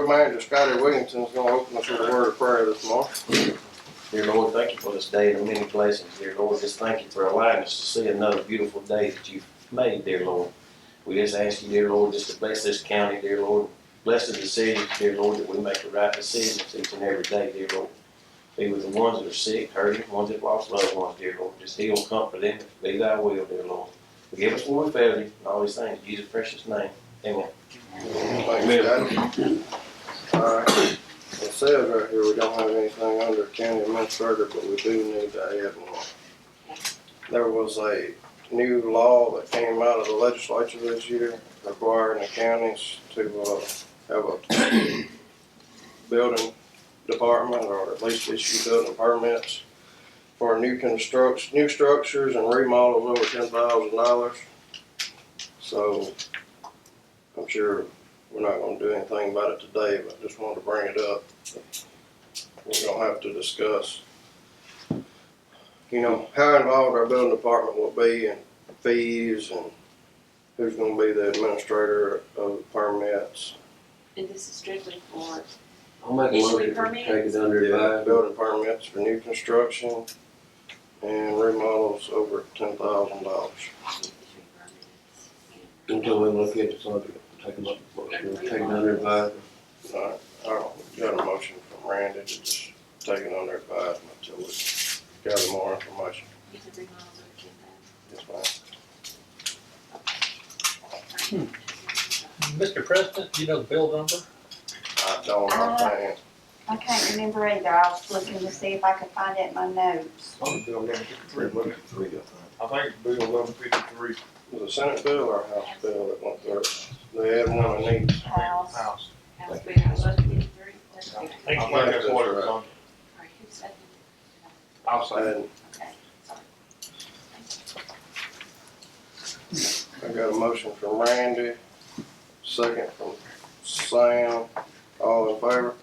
Road Manager Scotty Williamson is gonna open us with a word of prayer this morning. Dear Lord, thank you for this day and the many blessings. Dear Lord, just thank you for allowing us to see another beautiful day that you've made, dear Lord. We just ask you, dear Lord, just to bless this county, dear Lord. Bless the decisions, dear Lord, that we make the right decisions each and every day, dear Lord. Be with the ones that are sick, hurting, ones that lost loved ones, dear Lord. Just heal and comfort them. Be thy will, dear Lord. Forgive us where we failed you and all these things. In Jesus' precious name. Amen. Amen. All right. It says right here we don't have anything under county administrator, but we do need to add one. There was a new law that came out of the legislature this year requiring the counties to have a building department, or at least issue building permits for new structures and remodels over $10,000. So I'm sure we're not going to do anything about it today, but I just wanted to bring it up. We're going to have to discuss, you know, how involved our building department will be, and fees, and who's going to be the administrator of the permits. And this is strictly for I'll make a motion to take it under advisement. Building permits for new construction and remodels over $10,000. Until we look at the subject, take it under advisement. All right, I got a motion from Randy to just take it under advisement until we gather more information. you can remodel over 10,000. Yes, ma'am. Mr. President, do you know the bill number? I don't understand. I can't remember either. I was looking to see if I could find it in my notes. On Bill 1153, wasn't it? I think Bill 1153 Was it a Senate bill or a House bill that went through? They had one in each. House. House. House Bill 1153. That's I good. I think that's what it was on. All right, who's second? I'll say. And Okay, sorry. I got a motion from Randy, second from Sam. All in favor?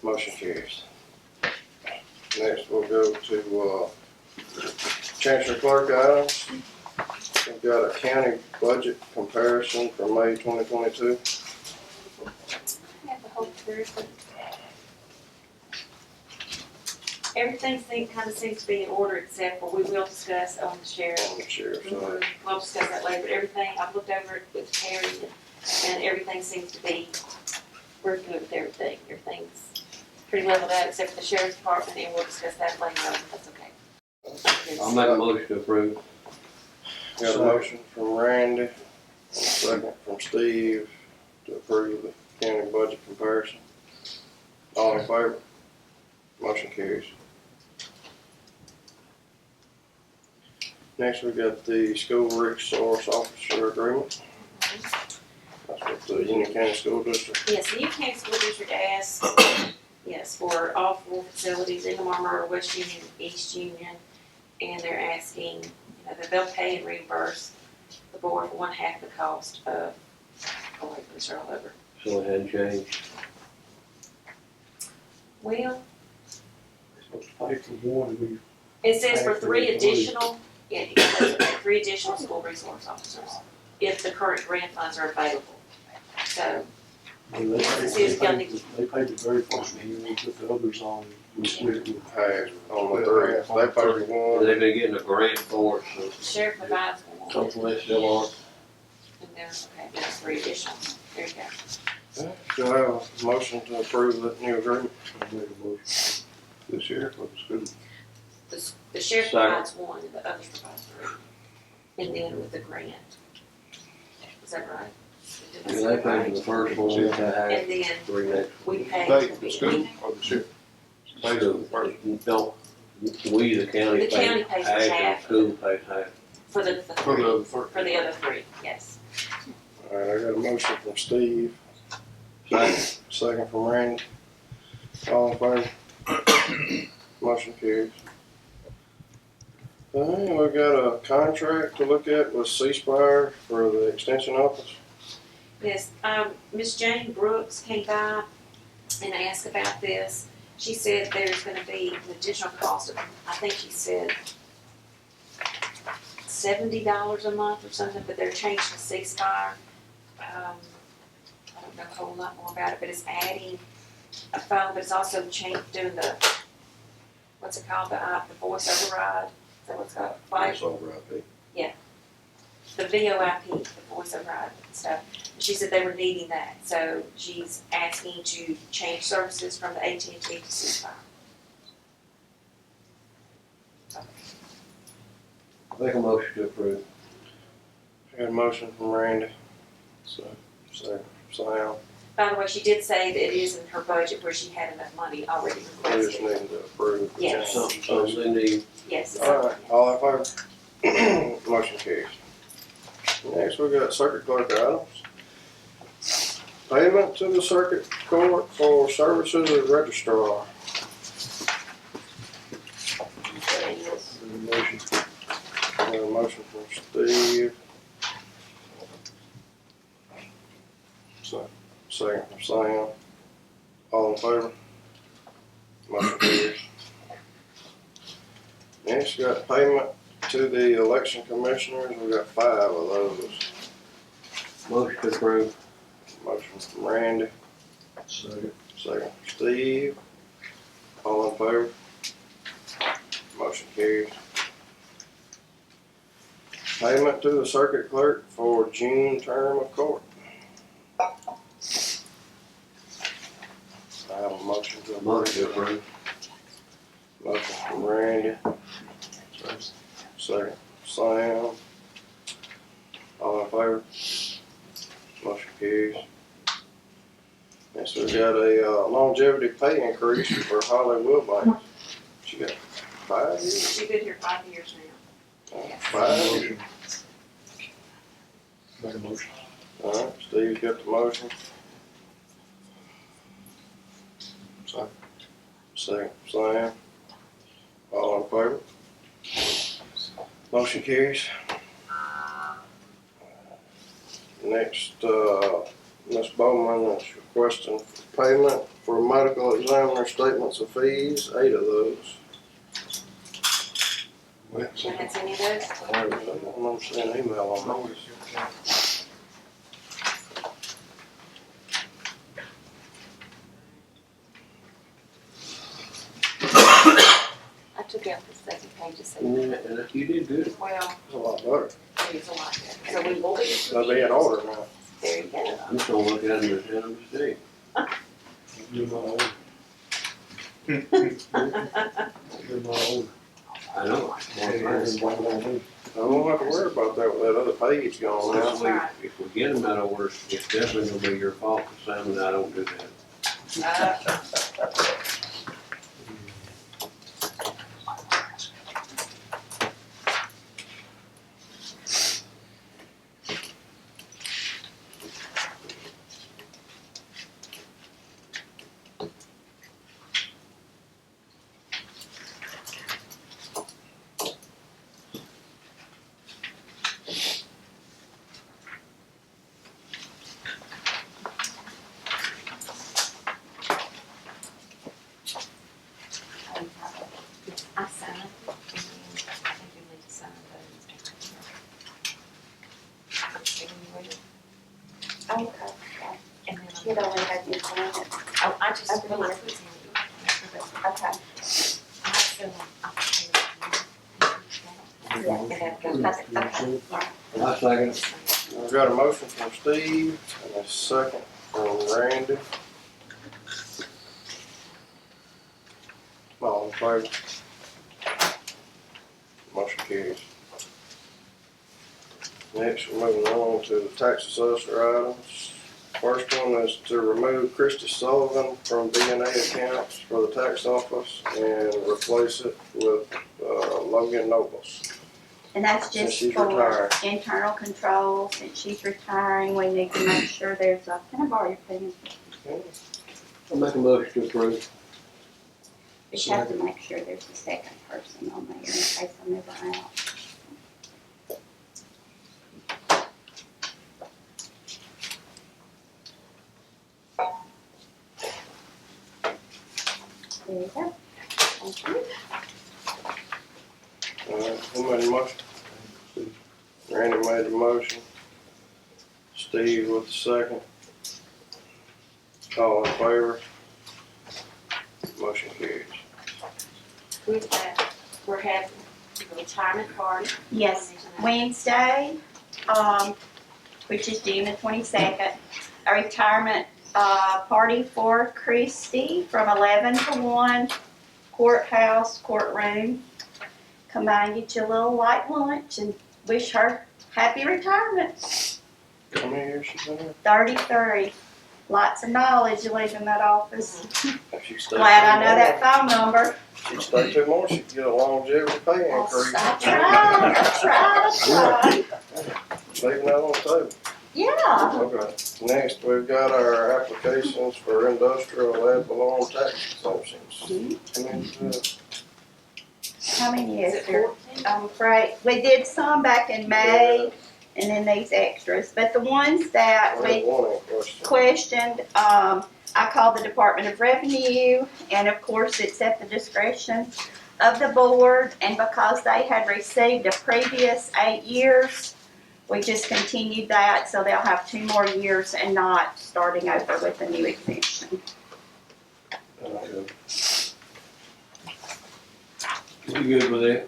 Motion carries. Next, we'll go to Chancery Clerk items. We've got a county budget comparison for May 2022. I have the whole through, but everything kind of seems to be in order, except for we will discuss on the sheriff. On the sheriff's side. We'll discuss that later, but everything, I've looked over it with Terry, and everything seems to be, we're good with everything. Everything's pretty leveled out, except for the sheriff's department, and we'll discuss that later on, if that's okay. I'll make a motion to approve. Got a motion from Randy, and a second from Steve to approve the county budget comparison. All in favor? Motion carries. Next, we got the school resource officer agreement. That's with the Union County School District. Yes, the Union County School District asked, yes, for all 4 facilities in the Marmara, West Union, East Union, and they're asking, you know, that they'll pay and reimburse the board for 1/2 the cost of, oh wait, let's start all over. So it hadn't changed. Well, Pay for one, we it says for 3 additional, yeah, it says for 3 additional school resource officers, if the current grant funds are available. So, They paid the very first year, we put the others on, we split it. Hey, on the 3, they paid one. They've been getting a grant for it, so the sheriff provides one, hopefully they still are. and there's, okay, there's 3 additional, there you go. Do I have a motion to approve the new agreement? I make a motion. The sheriff of the school. The sheriff Second. provides 1, and the others provide 3, and then with the grant. Is that right? They paid for the first one, we had And then 3 next. we pay. They, the school or the sheriff? They So, the first. no, we, the county, The county paid pays half, half. and the school paid half. For the For 3, the other 3. for the other 3, yes. All right, I got a motion from Steve, Second. second from Randy. All in favor? Motion carries. We've got a contract to look at with C-Spire for the extension office. Yes, Miss Jane Brooks came by and asked about this. She said there's gonna be an additional cost of, I think she said $70 a month or something, but they're changed to C-Spire. I don't don't know a whole lot more about it, but it's adding a phone, but it's also doing the, what's it called, the voice override, is that what's called? It's over, I think. The VoIP, the voice override stuff. She said they were needing that, so she's asking to change services from the AT&T to C-Spire. Make a motion to approve. Got a motion from Randy. Sam. By the way, she did say that it is in her budget where she had enough money already We just requested. need to approve the Yes. change. Something they need. Yes, it's Alright, all in favor? Motion carries. Next, we got circuit clerk items. Payment to the circuit court for services as registrar. Motion. Got a motion from Steve. Second from Sam. All in favor? Motion carries. Next, we got payment to the election commissioners. We got 5 of those. Motion to approve. Motion from Randy. Second. Second from Steve. All in favor? Motion carries. Payment to the circuit clerk for June term of court. I have a motion to Motion to approve. approve. Motion from Randy. Second, Sam. All in favor? Motion carries. Next, we got a longevity pay increase for Holly Wilhite. She got 5 years? She's been here 5 years now. 5 years. Motion. Make a motion. Alright, Steve's got the motion. Second, Sam. All in favor? Motion carries. Next, Ms. Bowman is requesting payment for medical examiner statements of fees, 8 of those. And that's any of those? I don't remember seeing an email on those. I took out the second page to say, And you did good. well, It's a lot better. it's a lot better. So we will be. They'll be in order now. There you go. I'm just gonna look at them as a mistake. Do my own. Do my own. I know. I won't have to worry about that with that other page going That's now. right. If we get them out of order, it's definitely gonna be your fault for Sam and I don't do that. I signed, and then I think you need to sign those. Okay, And then you don't have to sign it. oh, I just Okay. realized it's in you. Okay. I still want, I second. We've got a motion from Steve and a second from Randy. All in favor? Motion carries. Next, we're moving on to the tax assessor items. First one is to remove Christy Sullivan from D&A accounts for the tax office and replace it with Logan Nobles. And that's Since just she's for retired. internal control. Since she's retiring, we need to make sure there's a, can I borrow your pen? I'll make a motion to approve. We just have to make sure there's a second person on there in case I'm ever out. There you go. Thank you. Who made the motion? Randy made the motion. Steve with the second. All in favor? Motion carries. We're having a retirement party. Yes, Wednesday, which is June the 22nd, a retirement party for Christy from 11 to 1, courtroom. Come by and get you a little light lunch and wish her happy retirement. How many years she been here? 33. Lots of knowledge you leave in that office. If she stayed Glad I two know more- that phone number. If she stayed 2 more, she'd get a longevity pay increase. I tried. Leaving that on the table. Yeah. Okay, next, we've got our applications for industrial ad valorem tax exemptions. How many Is is it there? 14? I'm afraid, we did some back in May, and then these extras, but the ones that We have we one in question. questioned, I called the Department of Revenue, and of course, it's at the discretion of the board, and because they had received a previous 8 years, we just continued that, so they'll have 2 more years and not starting over with a new exemption. Okay. You good with that?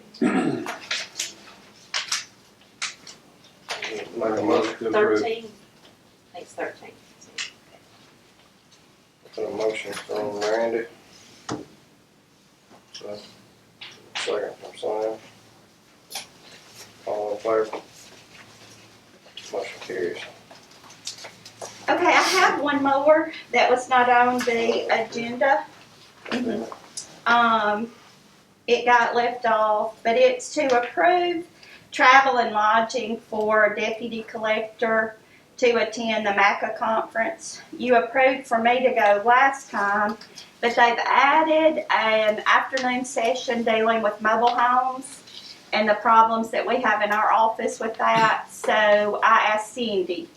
Make a motion. To approve. 13? I think it's 13. Got a motion from Randy. Second from Sam. All in favor? Motion carries. Okay, I have one more that was not on the agenda. It got left off, but it's to approve travel and lodging for Deputy Collector to attend the MACA conference. You approved for me to go last time, but they've added an afternoon session dealing with mobile homes and the problems that we have in our office with that. So I asked Cindy,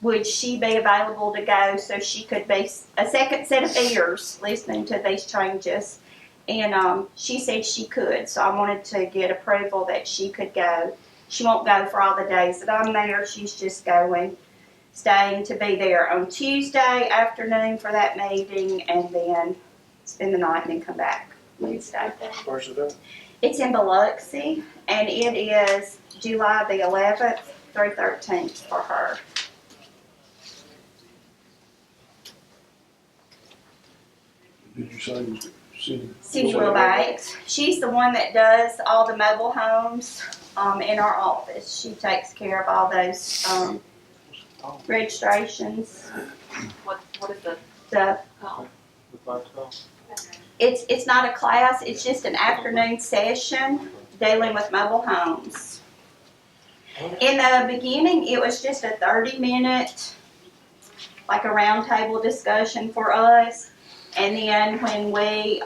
would she be available to go so she could be a second set of ears listening to these changes? And she said she could, so I wanted to get approval that she could go. She won't go for all the days that I'm there. She's just staying to be there on Tuesday afternoon for that meeting, and then spend the night and then come back Wednesday. Where's it at? It's in Biloxi, and it is July the 11th through 13th for her. Did you say it was Cindy? Cindy Wilhite. She's the one that does all the mobile homes in our office. She takes care of all those registrations. What is the The call? it's not a class. It's just an afternoon session dealing with mobile homes. In the beginning, it was just a 30-minute, like a roundtable discussion for us. And then when we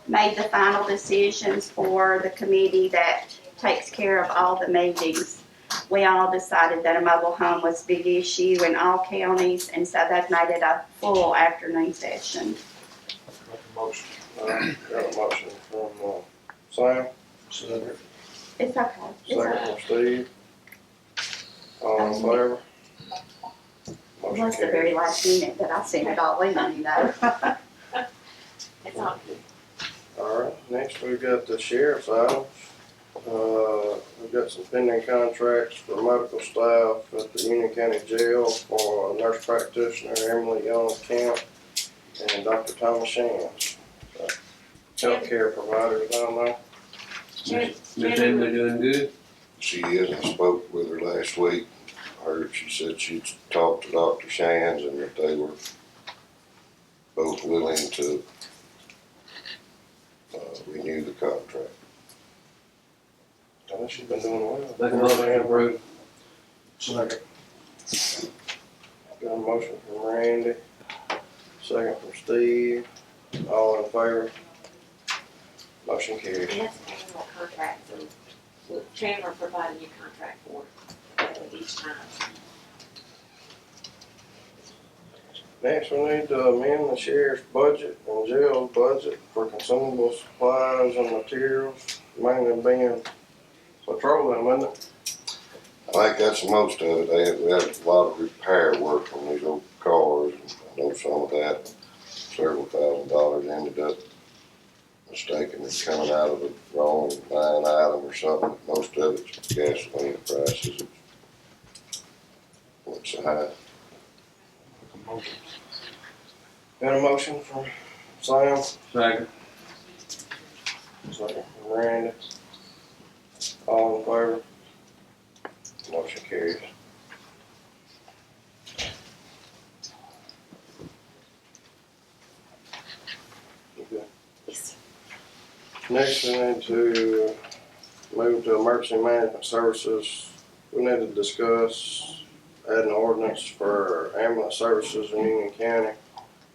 made the final decisions for the committee that takes care of all the meetings, we all decided that a mobile home was a big issue in all counties, and so that made it a full afternoon session. Make a motion. Got a motion from Sam, Second. It's okay. It's second okay. from Steve. All in favor? It Motion was the very carries. last minute that I sent it all in, you know. It's on. Alright, next we've got the sheriff's items. We've got some pending contracts for medical staff at the Union County Jail for nurse practitioner Emily Young Camp and Dr. Thomas Shams. Healthcare providers down there. Miss Emily doing good? She is, I spoke with her last week. She said she'd talked to Dr. Shands and that they were both willing to renew the contract. I think she's been doing well. Make a motion to approve. Second. Got a motion from Randy, second from Steve. All in favor? Motion carries. And that's an annual contract, so with Chandler providing you contract for each time. Next, we need to amend the sheriff's budget and jail's budget for consumable supplies and materials, mainly being petroleum, isn't it? I think that's most of it. We had a lot of repair work on these old cars. I know some of that, several $1,000s ended up mistakenly coming out of the wrong line item or something. Most of it's gasoline prices. What's so high? Got a motion from Sam, Second. second from Randy. All in favor? Motion carries. You good? Yes. Next, we need to move to emergency management services. We need to discuss adding ordinance for ambulance services in Union County.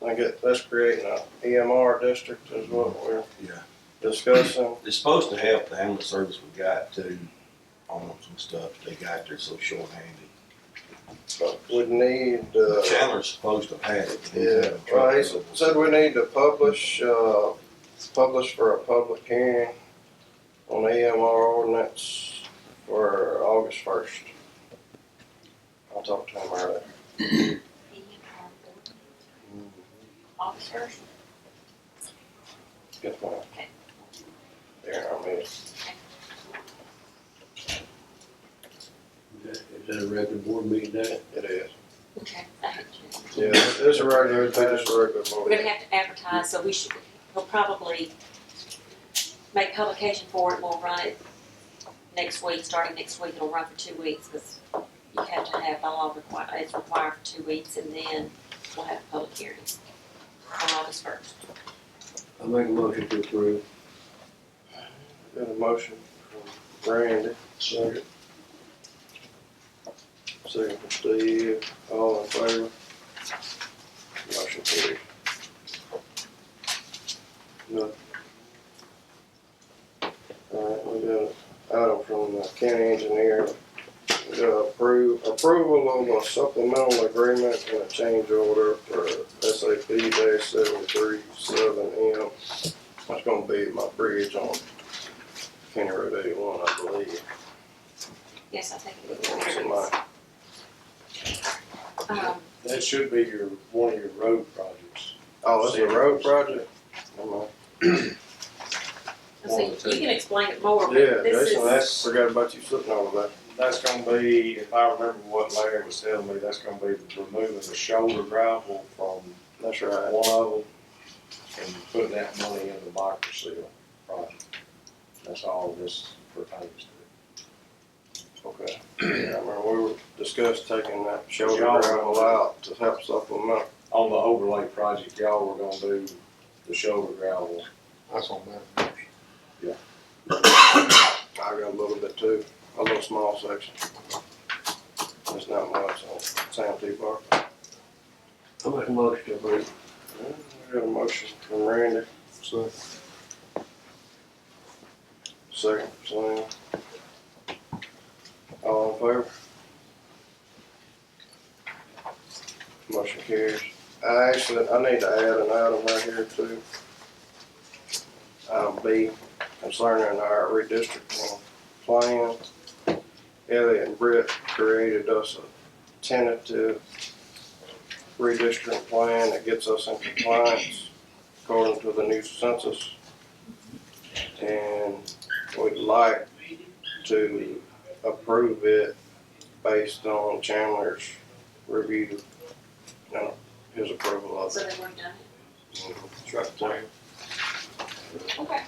I think that's creating a EMR district is what we're Yeah. discussing. It's supposed to help the ambulance service we got too on some stuff they got there so short-handed. But we need, Chandler's supposed to have had it. but he's yeah, having well, he trouble. said we need to publish for a public hearing on the EMR ordinance for August 1st. I talked to him earlier. August 1st. Yes, ma'am. Okay. There, I mean, Is that a regular board meeting day? it is. Okay. I had to- Yeah, it's a regular, it's a regular We're board. gonna have to advertise, so we'll probably make publication for it, we'll run it next week, starting next week, it'll run for 2 weeks, because you have to have, by law, it's required for 2 weeks, and then we'll have a public hearing on August 1st. I make a motion to approve. Got a motion from Randy. Second. Second from Steve, all in favor? Motion carried. No. Alright, we got an item from the county engineer. We got approval of a supplemental agreement and a change order for SAP-737M. That's gonna be my bridge on County Road 81, I believe. Yes, I think it That's was. That should be one of your road projects. Oh, this is a road project? Never mind. So you can explain it more, but Yeah, this Jason, I is, forgot about you sitting over there. That's gonna be, if I remember what Larry was telling me, that's gonna be removing the shoulder gravel from That's right. one of them and putting that money in the micro seal project. That's all this pertains to. Okay. Yeah, I remember we were discussing taking that shoulder Y'all- gravel out to help supplement. On the overlay project, y'all were gonna do the shoulder gravel. That's on that. I got a little bit too, a little small section. It's not much on Santee Park. I make a motion to approve. We got a motion from Randy, So, second from Sam. All in favor? Motion carries. I need to add an item right here too. Item B, concerning our redistricting plan. Elliot and Britt created us a tentative redistricting plan that gets us in compliance according to the new census. And we'd like to approve it based on Chandler's review, his approval of so it. they've already done It's right there. it. Okay.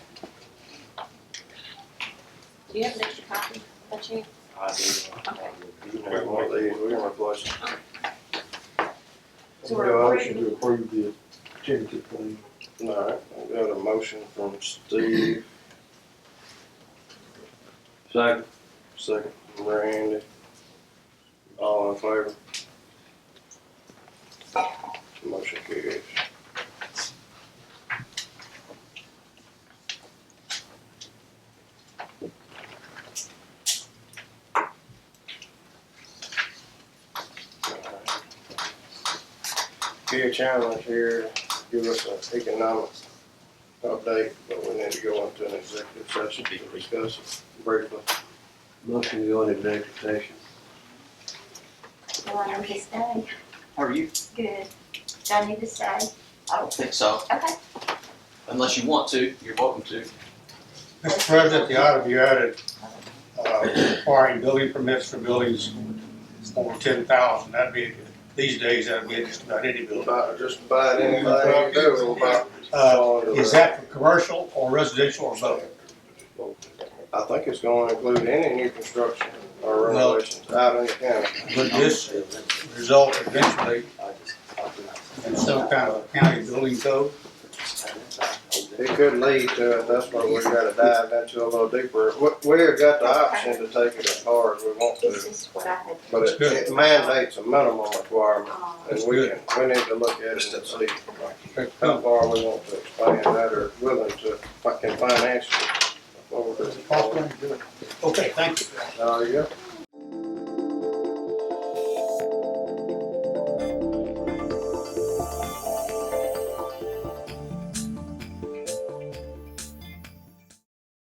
Do you have an extra copy by chance? I do. Okay. You know, one of these, we can replace it. So I make we're a motion approving, to approve the tentative plan. Alright, we got a motion from Steve, Second. second from Randy. All in favor? Motion carries. Kia Chandler's here, to give us an economic update, but we need to go into an executive session to discuss it briefly. Motion to go into executive session. Well, on this day. How are you? Good. Do I need to stay? I don't think so. Okay. Unless you want to, you're welcome to. Mr. President, the item you added, requiring building permits for buildings over 10,000, that'd be, these days, that'd be just about any building. Just about anything you do, about. Is that for commercial or residential or both? I think it's gonna include any new construction or renovations out in the county. Would this result eventually in some kind of county building code? It could lead to it, that's why we gotta dive into a little deeper. We've got the option to take it as far as we want This to, is what I had. but it mandates a minimum requirement. And That's we good. need to look at it and see how far we want to expand that or willing to, can financially. What we're doing. Okay, thank you. There you go.